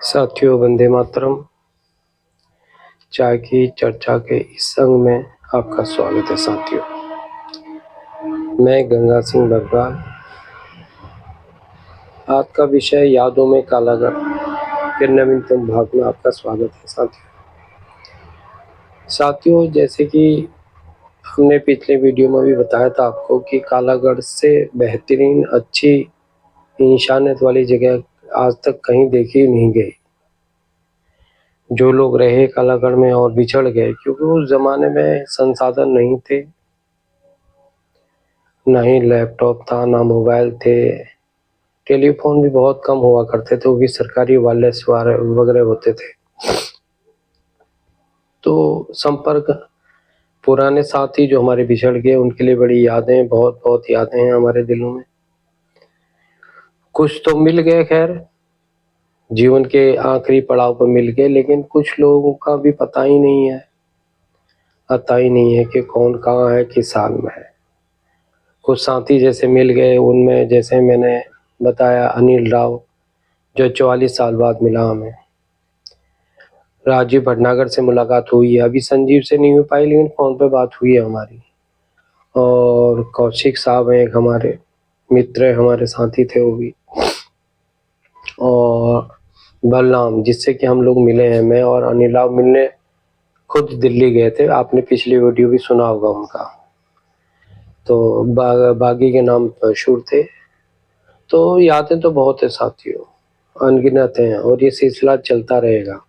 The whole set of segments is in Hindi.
साथियों, वंदे मातरम। चाय की चर्चा के इस संग में आपका स्वागत है। साथियों, मैं गंगा सिंह बरवाल। आज का विषय यादों में कालागढ़ के नवीनतम भाग में आपका स्वागत है। साथियों, जैसे कि हमने पिछले वीडियो में भी बताया था आपको कि कालागढ़ से बेहतरीन अच्छी इंसानियत वाली जगह आज तक कहीं देखी नहीं गई। जो लोग रहे कालागढ़ में और बिछड़ गए, क्योंकि उस जमाने में संसाधन नहीं थे, ना ही लैपटॉप था, ना मोबाइल थे, टेलीफोन भी बहुत कम हुआ करते थे, वो भी सरकारी वायरलेस वगैरह होते थे। तो संपर्क पुराने साथी जो हमारे बिछड़ गए उनके लिए बड़ी यादें, बहुत बहुत यादें हैं हमारे दिलों में। कुछ तो मिल गए, खैर जीवन के आखिरी पड़ाव पर मिल गए, लेकिन कुछ लोगों का भी पता ही नहीं है कि कौन कहाँ है, किस साल में है। कुछ साथी जैसे मिल गए, उनमें जैसे मैंने बताया अनिल राव, जो 44 साल बाद मिला हमें। राजीव भटनागर से मुलाकात हुई है, अभी संजीव से नहीं हो पाई, लेकिन फोन पे बात हुई है हमारी। और कौशिक साहब हैं, एक हमारे मित्र, हमारे साथी थे वो भी। और बलराम, जिससे कि हम लोग मिले हैं, मैं और अनिल राव मिलने खुद दिल्ली गए थे। आपने पिछली वीडियो भी सुना होगा उनका। तो बागी के नाम मशहूर थे। तो यादें तो बहुत है साथियों, अनगिनत हैं, और ये सिलसिला चलता रहेगा।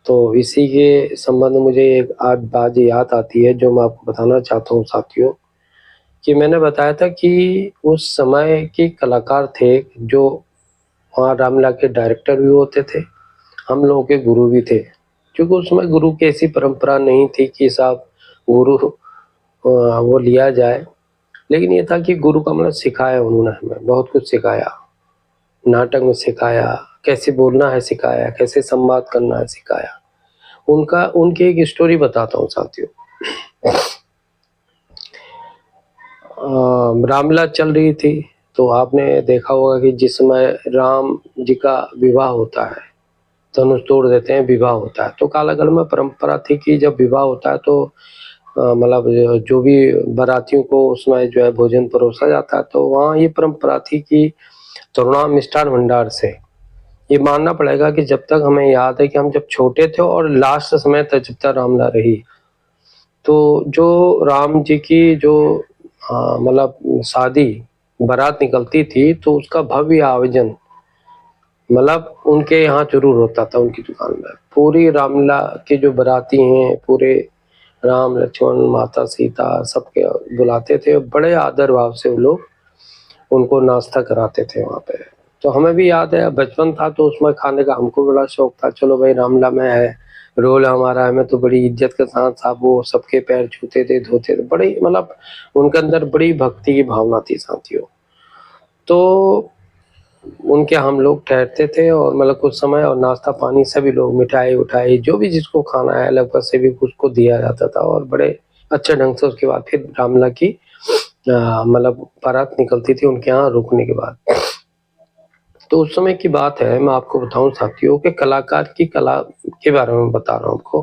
तो इसी के संबंध में मुझे एक आज बात याद आती है जो मैं आपको बताना चाहता हूँ साथियों, कि मैंने बताया था कि उस समय के कलाकार थे जो वहाँ रामलीला के डायरेक्टर भी होते थे, हम लोगों के गुरु भी थे। क्योंकि उस समय गुरु की ऐसी परंपरा नहीं थी कि साहब गुरु वो लिया जाए, लेकिन ये था कि गुरु का मतलब सिखाया, उन्होंने हमें बहुत कुछ सिखाया। नाटक में सिखाया, कैसे बोलना है सिखाया, कैसे संवाद करना है सिखाया। उनकी एक स्टोरी बताता हूँ साथियों। रामलीला चल रही थी, तो आपने देखा होगा कि जिस समय राम जी का विवाह होता है, धनुष तोड़ देते हैं, विवाह होता है, तो कालागढ़ में परंपरा थी कि जब विवाह होता है तो मतलब जो भी बारातियों को उसमें जो है भोजन परोसा जाता है। तो वहाँ ये परंपरा थी कि तरुणा मिष्ठान भंडार से, ये मानना पड़ेगा कि जब तक हमें याद है कि हम जब छोटे थे और लास्ट समय तक जब तक रामलीला रही, तो जो राम जी की जो मतलब शादी बारात निकलती थी, तो उसका भव्य आयोजन मतलब उनके यहाँ जरूर होता था, उनकी दुकान में। पूरी रामलीला के जो बाराती हैं, पूरे राम लक्ष्मण माता सीता सबके बुलाते थे, बड़े आदर भाव से वो लोग उनको नाश्ता कराते थे वहाँ पे। तो हमें भी याद है, बचपन था तो उसमें खाने का हमको बड़ा शौक था। चलो भाई, रामलीला में है, रोल हमारा, हमें तो बड़ी इज्जत के साथ साथ वो सबके पैर छूते थे, धोते थे, बड़ी मतलब उनके अंदर बड़ी भक्ति की भावना थी साथियों। तो उनके हम लोग ठहरते थे और मतलब कुछ समय, और नाश्ता पानी सभी लोग, मिठाई उठाई जो भी जिसको खाना है लगभग से भी उसको दिया जाता था, और बड़े अच्छे ढंग से उसके बाद फिर रामलीला की मतलब बारात निकलती थी उनके यहाँ रुकने के बाद। तो उस समय की बात है, मैं आपको बताऊं साथियों कि कलाकार की कला के बारे में बता रहा हूँ आपको,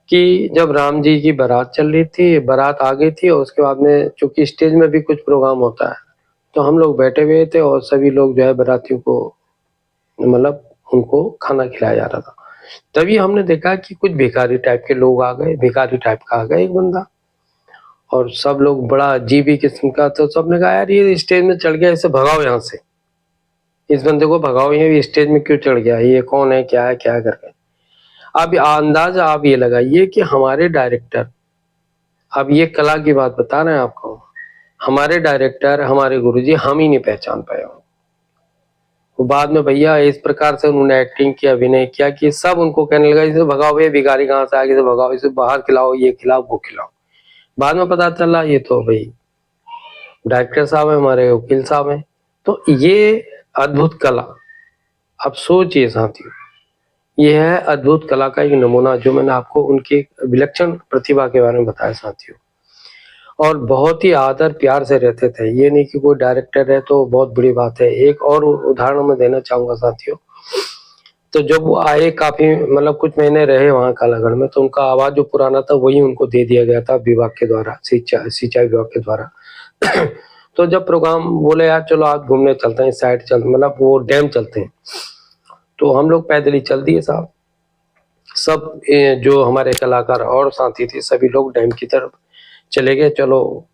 कि जब राम जी की बारात चल रही थी, बारात आ गई थी, और उसके बाद में चूंकि स्टेज में भी कुछ प्रोग्राम होता है, तो हम लोग बैठे हुए थे और सभी लोग जो है बारातियों को मतलब उनको खाना खिलाया जा रहा था। तभी हमने देखा कि कुछ भिखारी टाइप के लोग आ गए, भिखारी टाइप का आ गया एक बंदा, और सब लोग बड़ा अजीब ही किस्म का। तो सबने कहा यार ये स्टेज में चढ़ गया, इसे भगाओ यहाँ से, इस बंदे को भगाओ, ये स्टेज में क्यों चढ़ गया, ये कौन है, क्या है, क्या करके। अब अंदाजा आप ये लगाइए कि हमारे डायरेक्टर, अब ये कला की बात बता रहे हैं आपको, हमारे डायरेक्टर, हमारे गुरुजी, हम ही नहीं पहचान पाए। वो बाद में भैया इस प्रकार से उन्होंने एक्टिंग किया, अभिनय किया कि सब उनको कहने लगा इसे भगाओ, ये भिखारी कहाँ से आ गया, इसे भगाओ, इसे बाहर खिलाओ, ये खिलाओ, वो खिलाओ। बाद में पता चला ये तो भाई डायरेक्टर साहब है, हमारे वकील साहब हैं। तो ये अद्भुत कला, अब सोचिए साथियों, ये है अद्भुत कला का एक नमूना जो मैंने आपको उनकी विलक्षण प्रतिभा के बारे में बताया साथियों। और बहुत ही आदर प्यार से रहते थे, ये नहीं कि कोई डायरेक्टर है तो बहुत बड़ी बात है। एक और उदाहरण मैं देना चाहूंगा साथियों, तो जब वो आए काफ़ी मतलब कुछ महीने रहे वहाँ कालागढ़ में, तो उनका आवाज़ जो पुराना था वही उनको दे दिया गया था विभाग के द्वारा, सिंचाई विभाग के द्वारा। तो जब प्रोग्राम बोले यार चलो आज घूमने चलते हैं, इस साइड मतलब वो डैम चलते हैं, तो हम लोग पैदल ही चल दिए साहब। सब जो हमारे कलाकार और साथी थे सभी लोग डैम की तरफ चले गए। चलो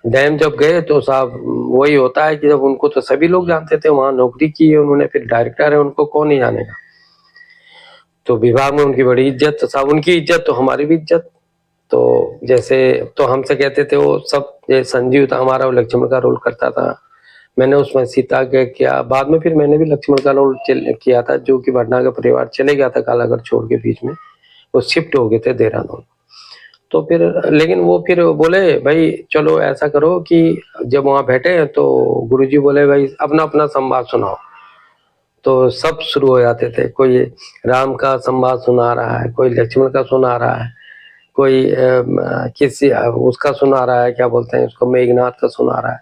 डैम जब गए तो साहब वही होता है कि जब उनको तो सभी लोग जानते थे, वहाँ नौकरी की है उन्होंने, फिर डायरेक्टर है, उनको कौन नहीं जानेगा। तो विभाग में उनकी बड़ी इज्जत, तो साहब उनकी इज्जत तो हमारी भी इज्जत। तो जैसे तो हमसे कहते थे वो सब, जैसे संजीव था हमारा, वो लक्ष्मण का रोल करता था, मैंने उसमें सीता के किया, बाद में फिर मैंने भी लक्ष्मण का रोल किया था, जो कि भटनागर परिवार चले गया था कालागढ़ छोड़ के, बीच में वो शिफ्ट हो गए थे देहरादून। तो फिर लेकिन वो फिर बोले भाई चलो ऐसा करो कि जब वहाँ बैठे तो गुरुजी बोले भाई अपना अपना संवाद सुनाओ। तो सब शुरू हो जाते थे, कोई राम का संवाद सुना रहा है, कोई लक्ष्मण का सुना रहा है, कोई किसी उसका सुना रहा है, क्या बोलते हैं उसको, मेघनाथ का सुना रहा है।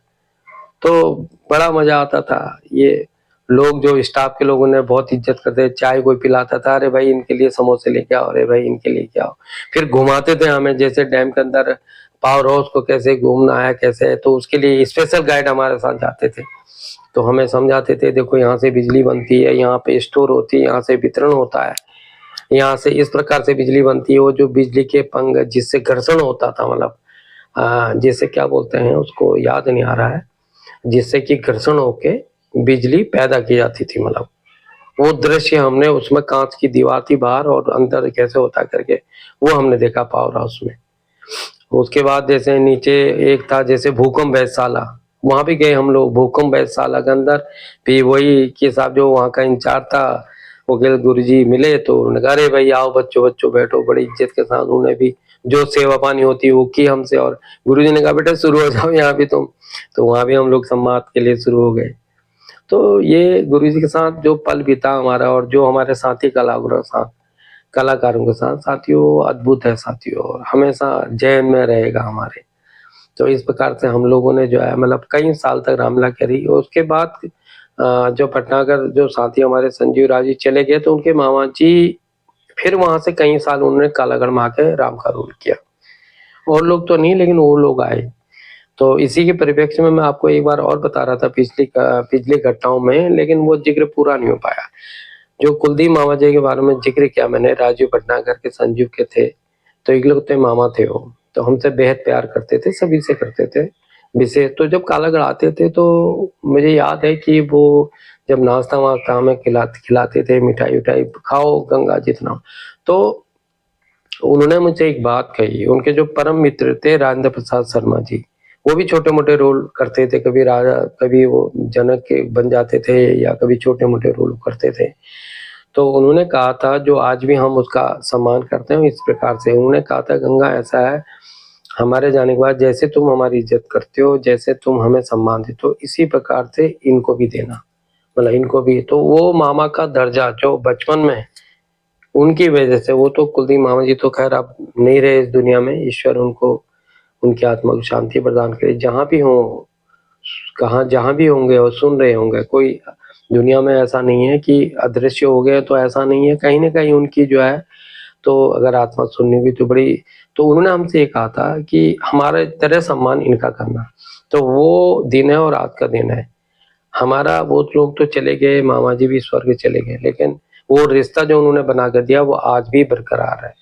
तो बड़ा मजा आता था। ये लोग जो स्टाफ के लोगों ने बहुत इज्जत करते, चाय कोई पिलाता था, अरे भाई इनके लिए समोसे लेके आओ, अरे भाई इनके लिए क्या आओ। फिर घुमाते थे हमें, जैसे डैम के अंदर पावर हाउस को कैसे घूमना है कैसे, तो उसके लिए स्पेशल गाइड हमारे साथ जाते थे। तो हमें समझाते थे देखो यहाँ से बिजली बनती है, यहाँ पे स्टोर होती है, यहाँ से वितरण होता है, यहाँ से इस प्रकार से बिजली बनती है। वो जो बिजली के पंख जिससे घर्षण होता था, मतलब जिसे क्या बोलते हैं उसको याद नहीं आ रहा है, जिससे कि घर्षण होके बिजली पैदा की जाती थी, मतलब वो दृश्य हमने, उसमें कांच की दीवार थी बाहर और अंदर कैसे होता करके वो हमने देखा पावर हाउस में। उसके बाद जैसे नीचे एक था जैसे भूकंप वेधशाला, वहां भी गए हम लोग भूकंप वेधशाला के अंदर। फिर वही के साहब जो वहाँ का इंचार्ज था वकील गुरुजी मिले, तो उन्होंने कहा अरे भाई आओ बच्चों बच्चों बैठो, बड़ी इज्जत के साथ उन्होंने भी जो सेवा पानी होती है वो की हमसे, और गुरुजी ने कहा बेटा शुरू हो जाओ यहाँ भी तुम। तो वहां भी हम लोग संवाद के लिए शुरू हो गए। तो ये गुरुजी के साथ जो पल बीता हमारा, और जो हमारे साथी कलाकारों के साथ साथियों, अद्भुत है साथियों, और हमेशा जैन में रहेगा हमारे। तो इस प्रकार से हम लोगों ने जो है मतलब कई साल तक रामलीला करी। और उसके बाद जो भटनागर जो साथी हमारे संजीव राज जी चले गए, तो उनके मामा जी फिर वहां से कई साल उन्होंने कालागढ़ में आके राम का रोल किया। और लोग तो नहीं, लेकिन वो लोग आए। तो इसी के परिप्रेक्ष्य में मैं आपको एक बार और बता रहा था पिछली घटनाओं में, लेकिन वो जिक्र पूरा नहीं हो पाया। जो कुलदीप मामा जी के बारे में जिक्र किया मैंने, राजीव भटनागर के संजीव के थे, तो इकलौते मामा थे वो। तो हमसे बेहद प्यार करते थे, सभी से करते थे विशेष। तो जब कालागढ़ आते थे तो मुझे याद है कि वो जब नाश्ता वास्ता हमें खिलाते थे, मिठाई उठाई खाओ गंगा जितना। तो उन्होंने मुझे एक बात कही, उनके जो परम मित्र थे राजेंद्र प्रसाद शर्मा जी, वो भी छोटे मोटे रोल करते थे, कभी राजा कभी वो जनक के बन जाते थे, या कभी छोटे मोटे रोल करते थे। तो उन्होंने कहा था, जो आज भी हम उसका सम्मान करते हैं इस प्रकार से, उन्होंने कहा था गंगा ऐसा है, हमारे जाने के बाद जैसे तुम हमारी इज्जत करते हो, जैसे तुम हमें सम्मान देते हो, इसी प्रकार से इनको भी देना, मतलब इनको भी। तो वो मामा का दर्जा जो बचपन में उनकी वजह से, वो तो कुलदीप मामा जी तो खैर अब नहीं रहे इस दुनिया में, ईश्वर उनको उनकी आत्मा को शांति प्रदान करे जहाँ भी हो, कहाँ जहाँ भी होंगे और सुन रहे होंगे। कोई दुनिया में ऐसा नहीं है कि अदृश्य हो गए, तो ऐसा नहीं है, कहीं ना कहीं उनकी जो है, तो अगर आत्मा सुननी भी तो बड़ी। तो उन्होंने हमसे ये कहा था कि हमारे तरह सम्मान इनका करना। तो वो दिन है और आज का दिन है हमारा। बहुत लोग तो चले गए, मामा जी भी स्वर्ग चले गए, लेकिन वो रिश्ता जो उन्होंने बना कर दिया वो आज भी बरकरार है।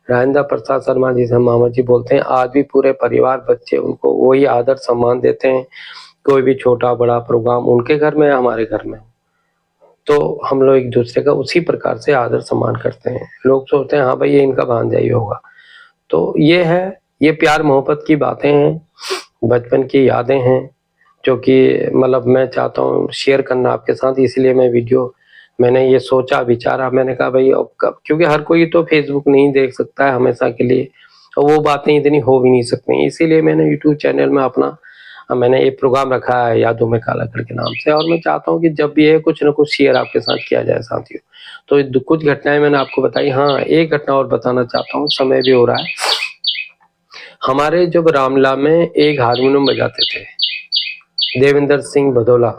राजेंद्र प्रसाद शर्मा जिसे हम मामा जी बोलते हैं, आज भी पूरे परिवार बच्चे उनको वही आदर सम्मान देते हैं। कोई भी छोटा बड़ा प्रोग्राम उनके घर में है, हमारे घर में, तो हम लोग एक दूसरे का उसी प्रकार से आदर सम्मान करते हैं। लोग सोचते हैं हाँ भाई ये इनका भांजा ही होगा। तो ये है, ये प्यार मोहब्बत की बातें हैं, बचपन की यादें हैं, जो कि मतलब मैं चाहता हूँ शेयर करना आपके साथ। इसलिए मैं वीडियो, मैंने ये सोचा विचारा, मैंने कहा भाई अब कब, क्योंकि हर कोई तो फेसबुक नहीं देख सकता है हमेशा के लिए, और वो बातें इतनी हो भी नहीं सकती। इसीलिए मैंने यूट्यूब चैनल में अपना मैंने एक प्रोग्राम रखा है यादों में कालागढ़ के नाम से, और मैं चाहता हूँ कि जब भी है कुछ ना कुछ शेयर आपके साथ किया जाए साथियों। तो कुछ घटनाएं मैंने आपको बताई। हाँ, एक घटना और बताना चाहता हूँ, समय भी हो रहा है। हमारे जब रामला में एक हारमोनियम बजाते थे देवेंद्र सिंह भदौला,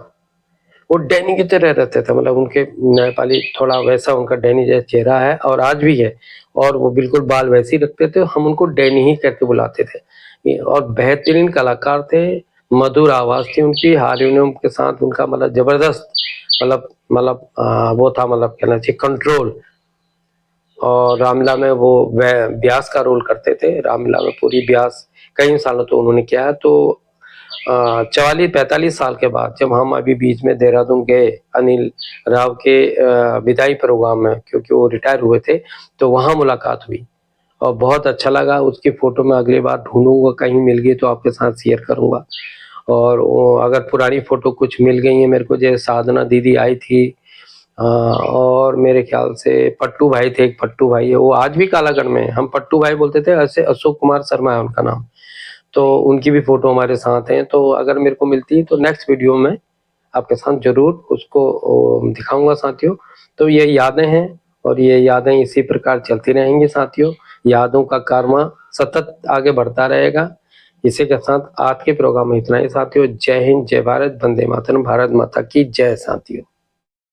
वो डैनी की तरह रहते थे, मतलब उनके नेपाली थोड़ा वैसा उनका डैनी जैसा चेहरा है और आज भी है, और वो बिल्कुल बाल वैसे ही रखते थे, हम उनको डैनी ही करके बुलाते थे। और बेहतरीन कलाकार थे, मधुर आवाज थी उनकी, हारमोनियम के साथ उनका मतलब जबरदस्त, वो था, मतलब कहना चाहिए कंट्रोल। और रामलीला में वो व्यास का रोल करते थे, रामलीला में पूरी व्यास कई सालों तो उन्होंने किया है। तो 44-45 साल के बाद जब हम अभी बीच में देहरादून गए अनिल राव के विदाई प्रोग्राम में, क्योंकि वो रिटायर हुए थे, तो वहाँ मुलाकात हुई और बहुत अच्छा लगा। उसकी फोटो मैं अगली बार ढूंढूंगा, कहीं मिल गई तो आपके साथ शेयर करूंगा। और अगर पुरानी फोटो कुछ मिल गई है मेरे को, जैसे साधना दीदी आई थी, और मेरे ख्याल से पट्टू भाई थे, एक पट्टू भाई है, वो आज भी कालागढ़ में है, हम पट्टू भाई बोलते थे, ऐसे अशोक कुमार शर्मा है उनका नाम। तो उनकी भी फोटो हमारे साथ है, तो अगर मेरे को मिलती है तो नेक्स्ट वीडियो में आपके साथ जरूर उसको दिखाऊंगा साथियों। तो ये यादें हैं और ये यादें इसी प्रकार चलती रहेंगी साथियों, यादों का कारवां सतत आगे बढ़ता रहेगा। इसी के साथ आज के प्रोग्राम में इतना ही साथियों। जय हिंद, जय भारत, वंदे मातरम, भारत माता की जय साथियों।